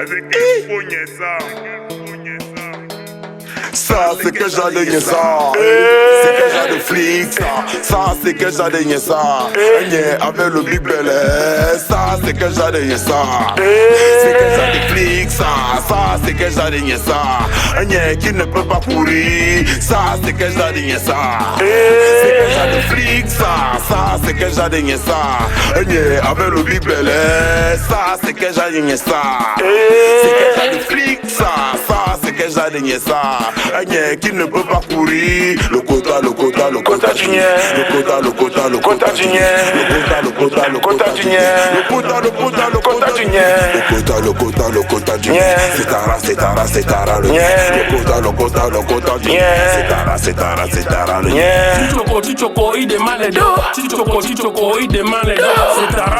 Avec quel poignet ça? Ça c'est que j'adaigne ça. C'est que j'ai de flics ça. Ça c'est que j'adaigne ça. Avec le big belly. Ça c'est que j'adaigne ça. C'est que j'ai de flics ça. Ça c'est que j'adaigne ça. Qui ne peut pas courir. Ça c'est que j'adaigne ça. C'est que j'ai de flics ça. Ça c'est que j'adaigne ça. Avec le big belly. Ça c'est que j'adaigne ça. C'est que j'ai de flics ça. Ça c'est que j'adaigne ça. Qui ne peut pas courir. Le quota du nien. Le quota du nien. Le quota du nien. Le quota du nien. C'est tara le nien. Le quota du nien. C'est tara le nien. Chichoko, il demande les dos. Chichoko, il demande les dos.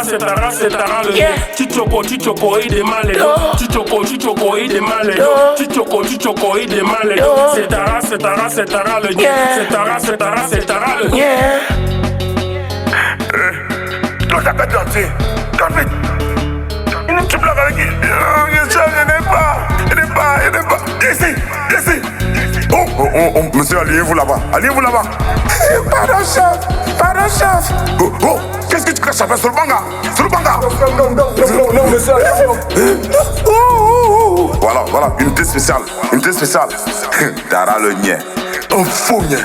C'est tara le nien. Chichoko, il demande les dos. Chichoko, il demande les dos. Chichoko, il demande les dos. C'est tara le nien. C'est tara le nien. Toi t'as pas de gentil. Calme vite. Tu blagues avec qui? Il n'est pas. Ici. Oh, monsieur, allez-vous là-bas. Pardon, chef. Oh, qu'est-ce que tu craches sur le banga? Non, monsieur, Voilà, unité spéciale. Tara le nien. Un faux nien.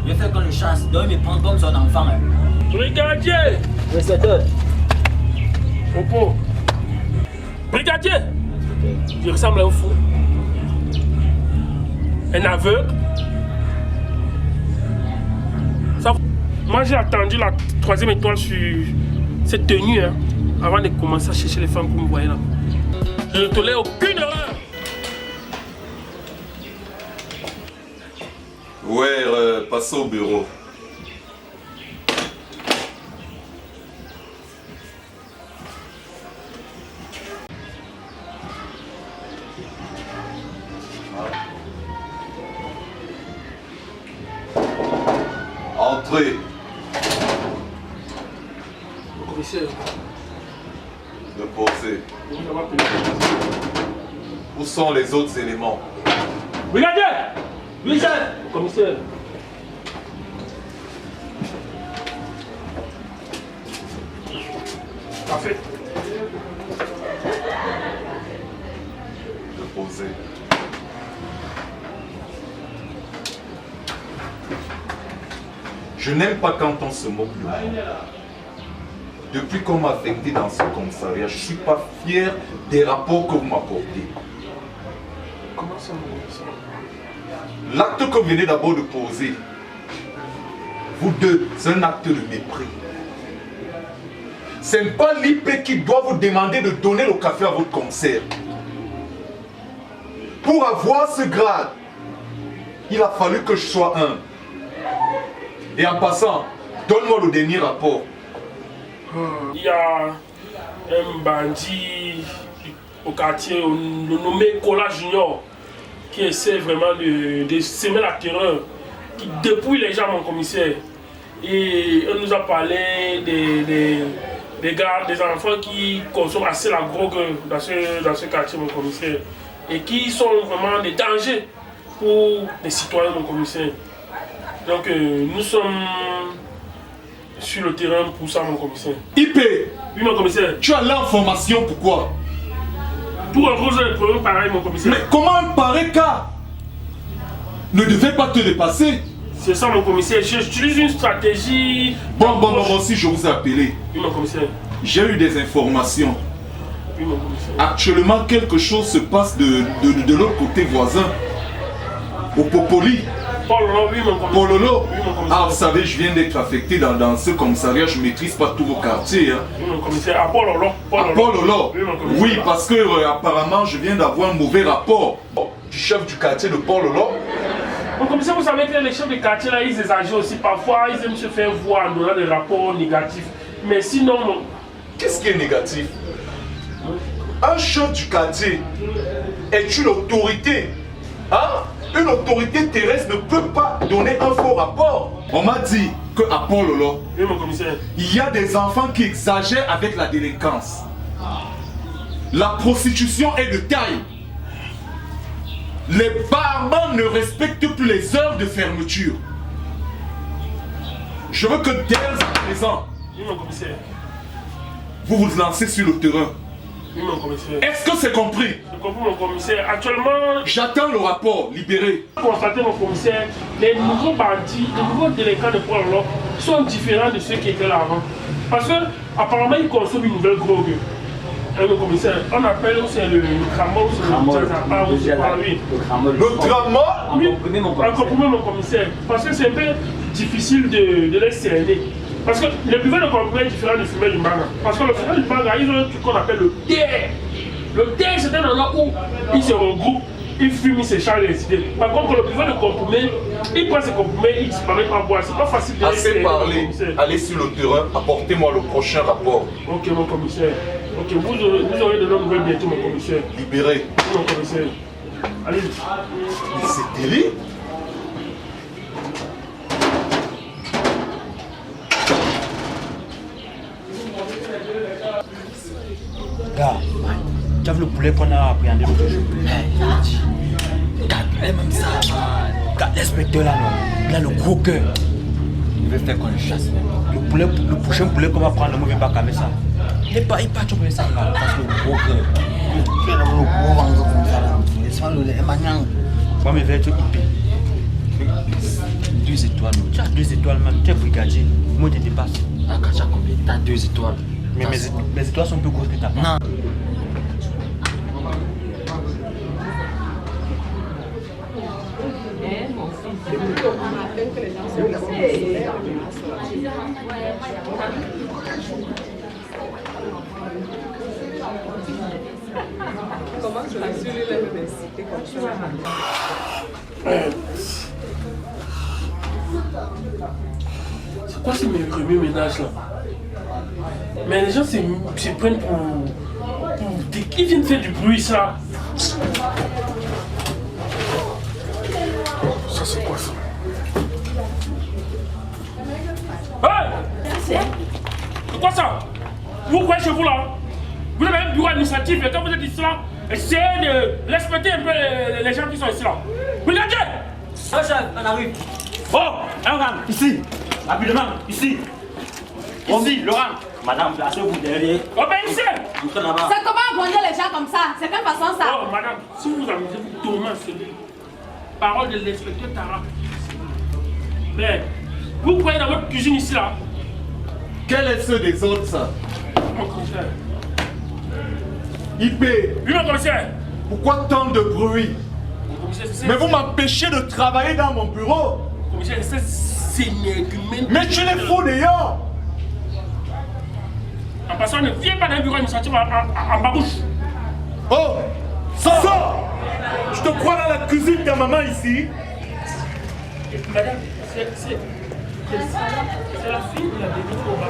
Je fais qu'on le chasse, donc il me prend comme son enfant. Brigadier! Inspecteur. Popo. Brigadier! Il ressemble à un fou. Un aveugle. Ça... Moi j'ai attendu la 3e étoile sur cette tenue avant de commencer à chercher les femmes que vous voyez là. Je ne tolère aucune erreur. Ouais, passez au bureau. Entrez. Commissaire. Reposez. Où sont les autres éléments? Brigadier! Oui, chef! Commissaire. Parfait. Reposez. Je n'aime pas quand on se moque de moi. Depuis qu'on m'a affecté dans ce commissariat, je ne suis pas fier des rapports que vous m'apportez. Comment ça, mon commissaire? L'acte que vous venez d'abord de poser, vous deux, c'est un acte de mépris. Ce n'est pas l'IP qui doit vous demander de donner le café à votre commissaire. Pour avoir ce grade, il a fallu que je sois un. Et en passant, donne-moi le dernier rapport. Il y a un bandit au quartier nommé Kola Junior qui essaie vraiment de semer la terreur, qui dépouille les gens, mon commissaire. Et on nous a parlé des gars, des enfants qui consomment assez la drogue dans ce quartier, mon commissaire. Et qui sont vraiment des dangers pour les citoyens, mon commissaire. Donc nous sommes sur le terrain pour ça, mon commissaire. IP, Oui, mon commissaire. tu as l'information pourquoi? Pour un gros problème pareil, mon commissaire. Mais comment un pareil cas ne devait pas te dépasser? C'est ça, mon commissaire. J'utilise une stratégie. Bon, si je vous ai appelé. Oui, mon commissaire. J'ai eu des informations. Oui, mon commissaire. Actuellement, quelque chose se passe de l'autre côté voisin. Au Popoli. Pololo, oui, mon commissaire. Pololo. Oui, mon commissaire. Ah, vous savez, je viens d'être affecté dans ce commissariat. Je ne maîtrise pas tous vos quartiers. Hein. Oui, mon commissaire. À Pololo. À Pololo. Oui, mon commissaire. Oui, parce que apparemment, je viens d'avoir un mauvais rapport du chef du quartier de Pololo. Mon commissaire, vous savez que les chefs de quartier, là, ils exagèrent aussi. Parfois, ils aiment se faire voir en donnant des rapports négatifs. Mais sinon, non. Qu'est-ce qui est négatif? Un chef du quartier est une autorité. Hein? Une autorité terrestre ne peut pas donner un faux rapport. On m'a dit qu'à Port-Lolo, Oui, mon commissaire. il y a des enfants qui exagèrent avec la délinquance. La prostitution est de taille. Les barman ne respectent plus les heures de fermeture. Je veux que dès à présent, Oui, mon commissaire. vous vous lancez sur le terrain. Oui, mon commissaire. Est-ce que c'est compris? Je comprends, mon commissaire. Actuellement, J'attends le rapport, libéré. constater, mon commissaire, les nouveaux bandits, les nouveaux délinquants de Port-Lolo sont différents de ceux qui étaient là avant. Parce que, apparemment, ils consomment une nouvelle drogue. Mon commissaire, on appelle c'est le cramol, c'est le diazapam, c'est pas lui. Le drama? Oui, en comprimé, mon commissaire. Parce que c'est un peu difficile de les cerner. Parce que le buffet de comprimé est différent du fumet du manga. Parce que le fumet du manga, ils ont un truc qu'on appelle le terre. Le terre, c'est un endroit où ils se regroupent, ils fument, ils s'échangent les idées. Par contre, le buffet de comprimé, ils prennent ces comprimés, ils disparaissent par boire. C'est pas facile de les Assez cerner, parlé. mon commissaire. Allez sur le terrain, apportez-moi le prochain rapport. Ok, mon commissaire. Ok, vous aurez de nos nouvelles bientôt, mon commissaire. Libéré. Oui, mon commissaire. Allez. Mais c'est délit. Gars, tu as vu le poulet qu'on a appréhendé l'autre jour? Regarde, même ça, regarde l'inspecteur là, non. Il a le gros cœur. Il veut faire qu'on le chasse. Le prochain poulet qu'on va prendre, ne vient pas calmer ça. Il pas choper ça là, parce que le gros cœur. Il a le gros ventre comme ça là. Il sent le maniant. Moi, je vais être hypé. 2 étoiles, non. Tu as 2 étoiles, man. Tu es brigadier. Moi, je te dépasse. Ah, quand tu as combien? Tu as 2 étoiles. Mais mes étoiles sont plus grosses que ta part. Non. Comment tu l'as su, lui, l'inciter comme ça? C'est quoi ces premiers ménages là? Mais les gens se prennent pour ils viennent faire du bruit ça. Ça, c'est quoi ça? Hey! C'est quoi ça? Vous croyez chez vous là? Vous avez un bureau administratif et quand vous êtes ici là, essayez de respecter un peu les gens qui sont ici là. Regardez! Oh chef, on arrive. Oh! Un rang! Ici, rapidement, ici. Ici, Laurent. Madame, placez-vous derrière. Obéissez! Entrez là-bas. C'est comment gronder les gens comme ça? C'est quelle façon ça? Oh madame, si vous vous amusez, vous tournez en celui. Parole de l'inspecteur Tara. Mais, vous croyez dans votre cuisine ici là? Quel est ceux des autres, ça? Mon commissaire. IP, Oui, mon commissaire. pourquoi tant de bruit? Mon commissaire, c'est... Mais vous m'empêchez de travailler dans mon bureau. Mon commissaire, c'est négligent. Mais tu les fous d'ailleurs. En passant, ne viens pas dans un bureau administratif en babouche. Oh, sors. Je te crois dans la cuisine de ta maman ici. Madame, c'est la fille de la bébé au bar.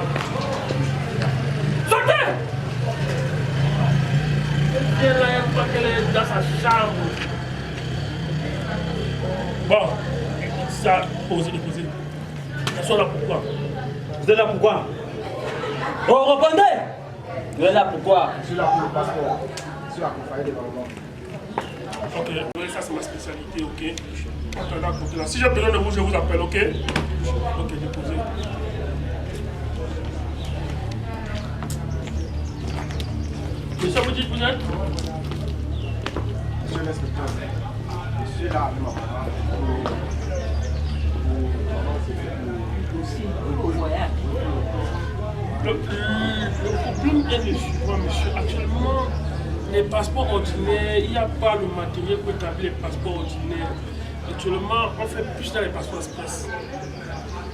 Sortez! Elle vient là, elle croit qu'elle est dans sa chambre. Bon, ça, posez. Elles sont là pourquoi? Vous êtes là pourquoi? Oh, répondez! Vous êtes là pourquoi? Je suis là pour le passeport. Je suis accompagné de maman. Ok, oui, ça c'est ma spécialité, ok? Attendez à côté là. Si j'ai besoin de vous, je vous appelle, ok? Ok, déposez. Monsieur, vous dites vous êtes? Monsieur l'inspecteur, je suis là avec ma maman. Le problème est le suivant, monsieur. Actuellement, les passeports ordinaires, il n'y a pas le matériel pour établir les passeports ordinaires. Actuellement, on fait plus dans les passeports express.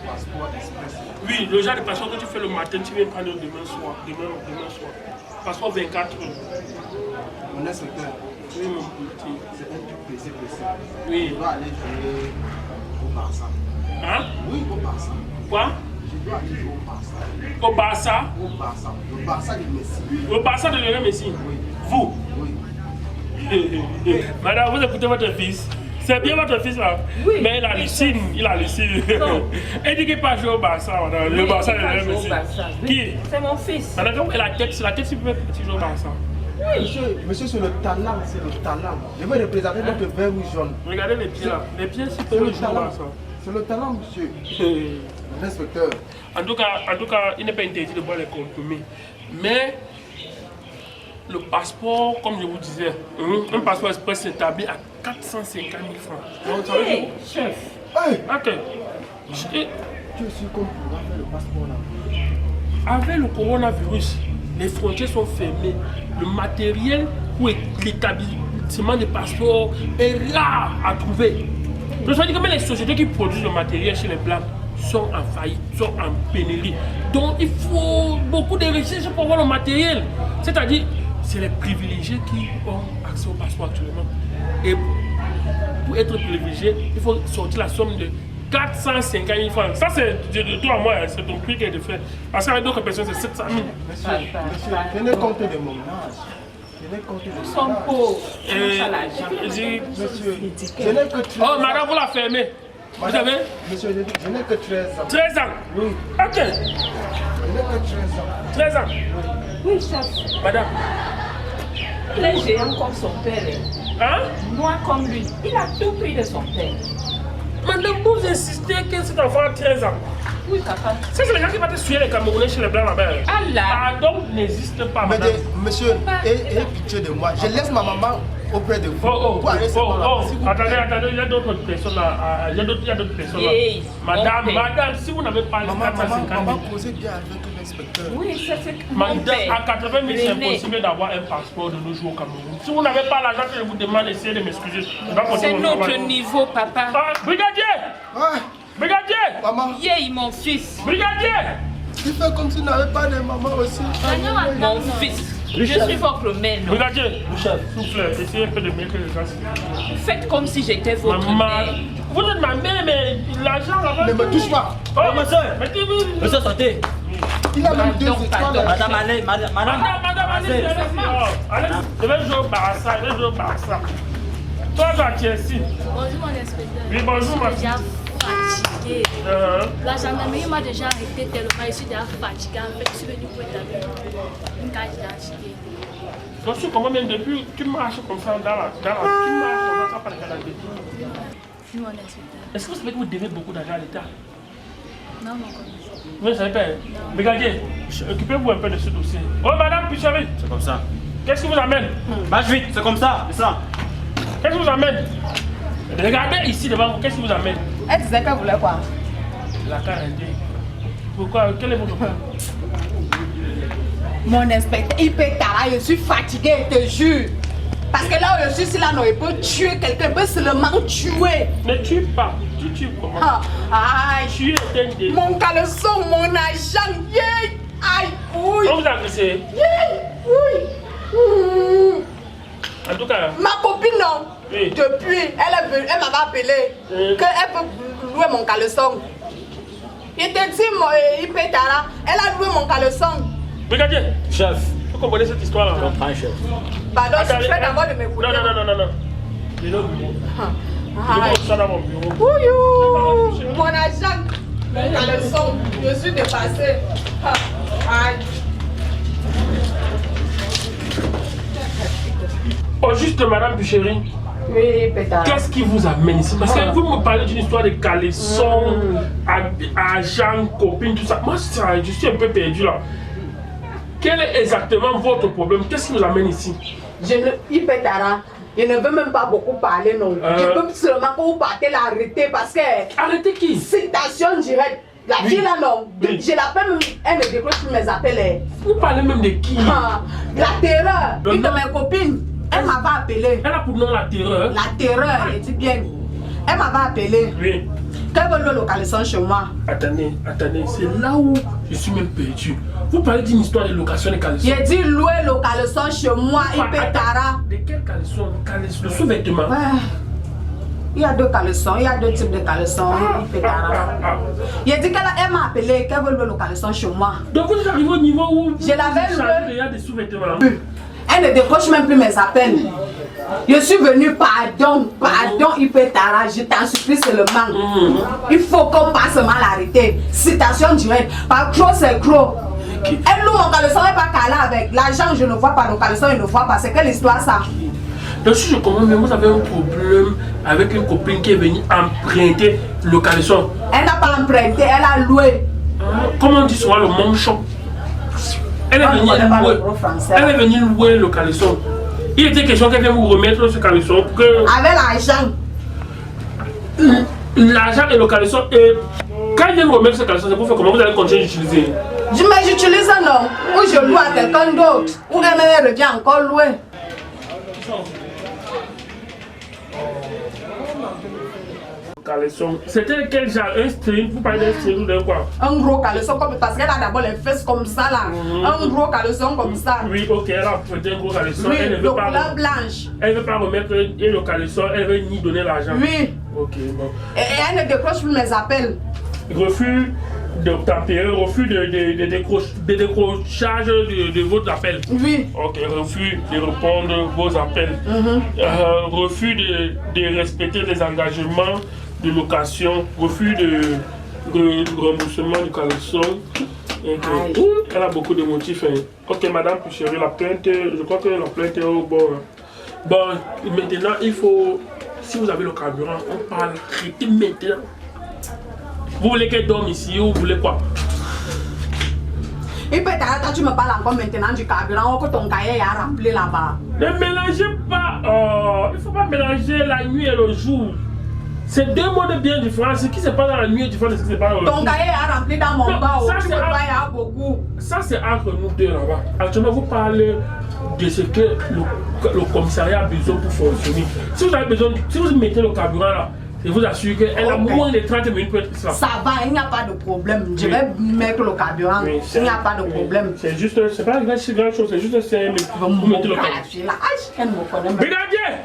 Passeport express. Oui, le genre de passeport que tu fais le matin, tu viens prendre demain soir. Passeport 24 heures. Mon inspecteur, Oui, mon petit. c'est un truc précis. Oui. Je dois aller jouer au Barça. Hein? Oui, au Barça. Quoi? Je dois aller jouer au Barça. Au Barça? Au Barça. Le Barça de Messi. Le Barça de Lionel Messi? Oui. Vous? Madame, vous écoutez votre fils? C'est bien votre fils là? Oui. Mais il hallucine, il hallucine. Il dit qu'il n'est pas joué au Barça, madame. Le Barça, il est aussi. Qui? C'est mon fils. Madame, la tête, s'il peut petit jouer au Barça. Oui. Monsieur, c'est le talent, c'est le talent. Je vais représenter notre vert ou jaune. Regardez les pieds là. Les pieds, s'il C'est peut le jouer au talent. Barça. C'est le talent, monsieur. L'inspecteur. En tout cas, il n'est pas interdit de boire les compromis. Mais le passeport, comme je vous disais, un passeport express s'établit à 450 000 francs. Donc, ça veut dire- Hey, chef. Hey, Ok. tu es sûr qu'on pourra faire le passeport là? Avec le coronavirus, les frontières sont fermées. Le matériel pour l'établissement des passeports est rare à trouver. Je veux dire que même les sociétés qui produisent le matériel chez les Blancs sont en faillite, sont en pénurie. Donc il faut beaucoup de recherches pour avoir le matériel. C'est-à-dire, c'est les privilégiés qui ont accès au passeport actuellement. Et pour être privilégié, il faut sortir la somme de 450 000 francs. Ça, c'est de toi à moi, c'est ton prix qui est de fait. Parce qu'avec d'autres personnes, c'est 700 000. Monsieur, tenez compte de mon âge. Tenez compte de Nous mon sommes âge. pauvres. J'ai- Monsieur, je n'ai que 13 Oh, madame, vous la fermez. Vous Madame, savez? Monsieur, je n'ai que 13 ans. 13 ans. Oui, Ok, je n'ai que 13 ans. 13 ans. Oui, chef. Madame. Il est géant comme son père. Hein? Noir comme lui. Il a tout pris de son père. Madame, vous insistez que cet enfant a 13 ans. Oui, papa. Ça, c'est les gens qui vont te suivre les Camerounais chez les Blancs là-bas. Allah. Pardon n'existe pas, Mais madame. monsieur, ayez pitié de moi. Je laisse ma maman auprès de vous. Oh, Pour aller seulement là-bas, s'il vous plaît. attendez, il y a d'autres personnes là. Il y a d'autres personnes là. Hey, Madame, mon père. madame, si vous n'avez pas les Maman, 450 000, causez bien avec l'inspecteur. Oui, c'est mon madame, père. à 80 000, c'est René. impossible d'avoir un passeport de nos jours au Cameroun. Si vous n'avez pas l'argent que je vous demande, essayez de m'excuser. Je vais pas C'est continuer mon notre travail. niveau, papa. Ah, brigadier! Ouais, Brigadier! maman, Yé, mon fils. Brigadier! tu fais comme si tu n'avais pas de maman aussi. Mon fils. Je suis votre mère, non? Brigadier! S'il vous plaît, essayez un peu de mieux que les gens. Faites comme si j'étais votre Maman, mère. vous êtes ma mère, mais l'argent là-bas. Ne me touche pas. Oh, ma soeur. mais qui vous. Monsieur Santé. Il a même 2 Pardon, étoiles. pardon. Madame, allez, madame. Madame, allez, allez, je vais jouer au Barça, je vais jouer au Barça. Toi, tu as Chelsea. Bonjour mon inspecteur. Oui, bonjour, ma Je suis déjà fatiguée. La gendarmerie m'a déjà arrêté tellement je suis déjà fatiguée. En fait, je suis venue pour établir une carte d'identité. Je suis comment même depuis, tu marches comme ça dans la tu marches comme ça, par la tête. Oui, mon inspecteur. Est-ce que vous savez que vous devez beaucoup d'argent à l'État? Non, mon commissaire. Vous ne savez pas? Regardez, occupez-vous un peu de ce dossier. Oh, madame Pichari, C'est comme ça. qu'est-ce qui vous amène? Marche vite, c'est comme ça. Descends. Qu'est-ce qui vous amène? Regardez ici devant vous, qu'est-ce qui vous amène? Elle disait qu'elle voulait quoi? La carte indienne. Pourquoi? Quel est votre problème? Mon inspecteur, il peut t'arrêter, je suis fatiguée, je te jure. Parce que là où je suis, si là, non, il peut tuer quelqu'un, il peut seulement tuer. Ne tue pas. Tu tues comment? Ah, aïe, Tu es un des... mon caleçon, mon argent, yeah, aïe, oui, On vous a agressé. yeah, oui. En tout cas, Ma copine, non, Oui. depuis, elle est venue, elle m'avait appelé qu'elle peut louer mon caleçon. Il te dit, il peut t'arrêter, elle a loué mon caleçon. brigadier, Chef. vous comprenez cette histoire-là? Je comprends, chef. Pardon, je Attendez, fais d'abord de m'écouter. Non. Je vais au bureau. Je Aïe. vais ça dans mon bureau. Ouillou, mon argent, mon caleçon, je suis dépassée. Ah, aïe. Oh, juste madame Buchéry, Oui, pétard. qu'est-ce qui vous amène ici? Parce que vous me parlez d'une histoire de caleçon, agent, copine, tout ça. Moi, je suis un peu perdu là. Quel est exactement votre problème? Qu'est-ce qui vous amène ici? Il pétard. Je ne veux même pas beaucoup parler, non. Je peux seulement que vous partez l'arrêter parce que. Arrêtez qui? Citation directe. La fille là, non. Oui. Je l'appelle même, elle me décroche sur mes appels. Vous parlez même de qui? Ah, la terreur. Le Une de nom- mes copines, elle m'avait appelé. Elle a pour nom la terreur. La terreur, elle dit bien. Elle m'avait appelé. Oui. Qu'elle veut le localisation chez moi. Attendez, c'est là où je suis même perdu. Vous parlez d'une histoire de location de caleçon. J'ai dit louer localisation chez moi, il pétara. De quel caleçon? Le sous-vêtement? Ouais. Il y a deux caleçons, il y a deux types de caleçons, il pétara. Il a dit qu'elle m'a appelé, qu'elle veut louer localisation chez moi. Donc vous êtes arrivé au niveau où Je l'avais vous loué. chargez déjà des sous-vêtements. Elle ne décroche même plus mes appels. Je suis venu, pardon, IP Tara, je t'en supplie seulement. Il faut qu'on passe mal arrêté. Citation directe. Par croc, c'est croc. Elle loue mon caleçon, elle n'est pas calée avec. L'argent, je ne vois pas. Le caleçon, je ne vois pas. C'est quelle histoire ça? Donc si je comprends, mais vous avez un problème avec une copine qui est venue emprunter le caleçon. Elle n'a pas emprunté, elle a loué. Comment on dit souvent le manchon? Elle est venue louer le caleçon. Il était question qu'elle vienne vous remettre ce caleçon pour que... Avec l'argent. L'argent et le caleçon. Et quand il vient vous remettre ce caleçon, c'est pour faire comment vous allez continuer d'utiliser? Mais j'utilise un nom. Ou je loue à quelqu'un d'autre. Ou elle revient encore louer. Caleçon. C'était quel genre? Un string? Vous parlez d'un string ou d'un quoi? Un gros caleçon comme parce qu'elle a d'abord les fesses comme ça là. Un gros caleçon comme ça. Oui, ok, elle a prêté un gros caleçon. Oui, Elle ne veut pas blanche. Elle ne veut pas remettre le caleçon, elle veut ni donner l'argent. Oui. Ok, bon. Et elle ne décroche plus mes appels. Refus de tempérer, refus de décrochage de vos appels. Oui. Ok, refus de répondre vos appels. Refus de respecter les engagements de location, refus de remboursement du caleçon. Okay. Elle a beaucoup de motifs. Hein. Ok, madame Puchéry, la plainte, je crois que la plainte est au bord. Bon, maintenant, il faut, si vous avez le carburant, on parle, arrêtez maintenant. Vous voulez qu'elle dorme ici ou vous voulez quoi? Et peut-être quand tu me parles encore maintenant du carburant, que ton cahier est rempli là-bas. Ne mélangez pas, il ne faut pas mélanger la nuit et le jour. C'est deux modes bien différents. Ce qui se passe dans la nuit est différent de ce qui se passe dans le jour. Ton cahier est rempli dans mon bas, tu me dois y avoir beaucoup. Ça c'est entre nous deux là-bas. Actuellement vous parlez de ce que le commissariat a besoin pour fonctionner. Si vous avez besoin, si vous mettez le carburant là, je vous assure qu'elle a moins de 30 minutes pour être là. Ça va, il n'y a pas de problème. Je vais mettre le carburant. Il n'y a pas de problème. C'est juste, c'est pas une grande chose, c'est juste 5 minutes. Vous mettez le carburant. Elle me connaît. Brigadier!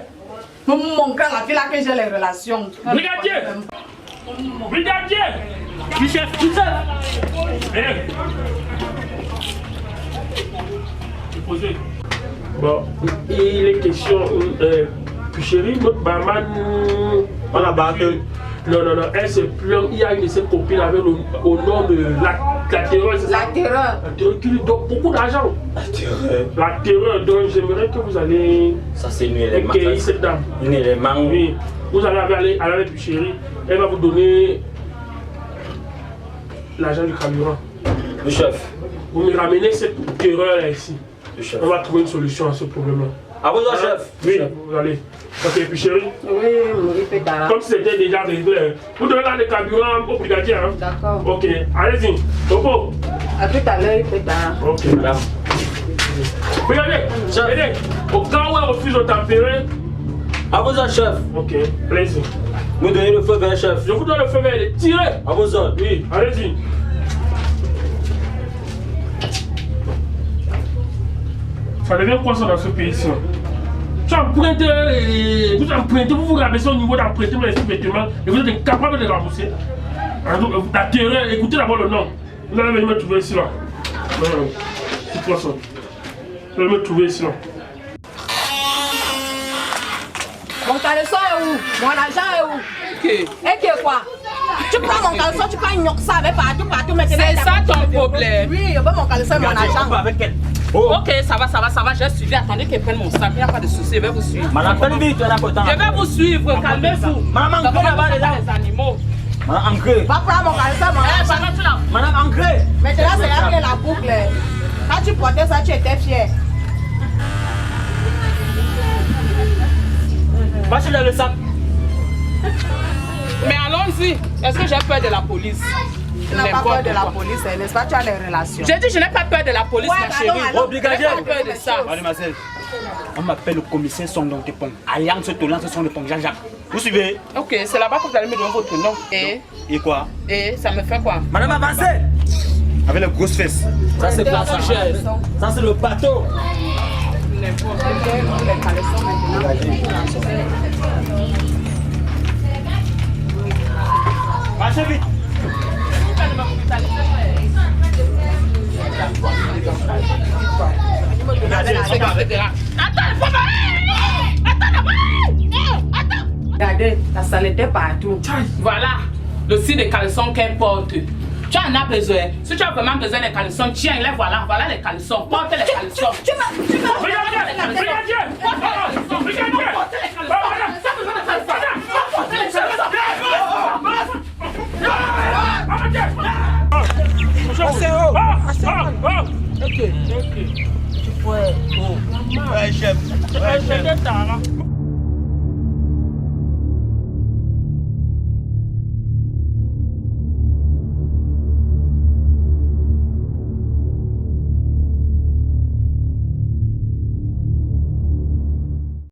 Mon grand, la fille là que j'ai les relations. Brigadier! Brigadier! Du chef, Posez. Bon, il est question, Puchéry, notre barman. On a battu. Non, elle se plaint. Il y a une de ses copines avec au nom de la terreur, c'est ça? La terreur. La terreur qui lui donne beaucoup d'argent. La terreur. La terreur, donc j'aimerais que vous allez. Ça, c'est une élément. Accueillir cette dame. Une élément. Oui. Vous allez aller avec Puchéry. Elle va vous donner l'argent du carburant. Le chef. Vous me ramenez cette terreur là ici. Le chef. On va trouver une solution à ce problème-là. À vous, chef. Oui, vous allez. Ok, Puchéry. Oui, il fait comme si c'était déjà réglé. Vous donnez là le carburant au brigadier. Hein? D'accord. Ok, allez-y. Topo. À tout à l'heure, il fait tard. Ok, madame. Regardez, au cas où elle refuse de tempérer. À vous, chef. Ok, allez-y. Vous donnez le feu vert, chef. Je vous donne le feu vert, tirez. À vos ordres. Oui, allez-y. Ça devient quoi ça dans ce pays-ci? Tu empruntes, vous rabaissez au niveau d'emprunter les vêtements et vous êtes incapable de rembourser. La terreur, écoutez d'abord le nom. Vous allez venir me trouver ici là. C'est quoi ça? Vous allez me trouver ici là. Mon caleçon est où? Mon argent est où? Et que quoi? Tu prends mon caleçon, tu prends une ça avec partout maintenant. C'est ça ton problème. Oui, je veux mon caleçon et mon argent. Avec elle. Oh. Ok, ça va, j'ai suivi. Attendez qu'elle prenne mon sac, il n'y a pas de souci, je vais vous suivre. Madame, faites vite, on a pas de temps. Je vais vous suivre, calmez-vous. Madame, ancrez là-bas les animaux. Madame, ancrez. Va prendre mon caleçon, mon argent. Madame, ancrez. Maintenant, c'est là que la boucle. Quand tu portais ça, tu étais fier. Va chercher le sac. Mais allons-y. Est-ce que j'ai peur de la police? Tu n'as pas peur de la police, n'est-ce pas? Tu as les relations. J'ai dit je n'ai pas peur de la police, ma chérie. Brigadier. Je n'ai pas peur de ça. Mademoiselle, on m'appelle le commissaire Sondong Tepong. Alliance Tolance Sondong Tepong, Jean-Jacques. Vous suivez? Ok, c'est là-bas que vous allez me donner votre nom. Et quoi? Et ça me fait quoi? Madame, avancez! Avec les grosses fesses. Ça, c'est pas ça. Ça, c'est le bateau. N'importe marchez vite. s'arrêtera. Attends, il faut me... Attends d'abord. Attends. Regardez, la saleté partout. Voilà, le style de caleçon qu'elle porte. Tu en as besoin. Si tu as vraiment besoin des caleçons, tiens, les voilà. Voilà les caleçons. Porte les caleçons. Tu m'as... Regardez. Ok. Tu peux. Ouais, j'aime. Ouais, j'aime.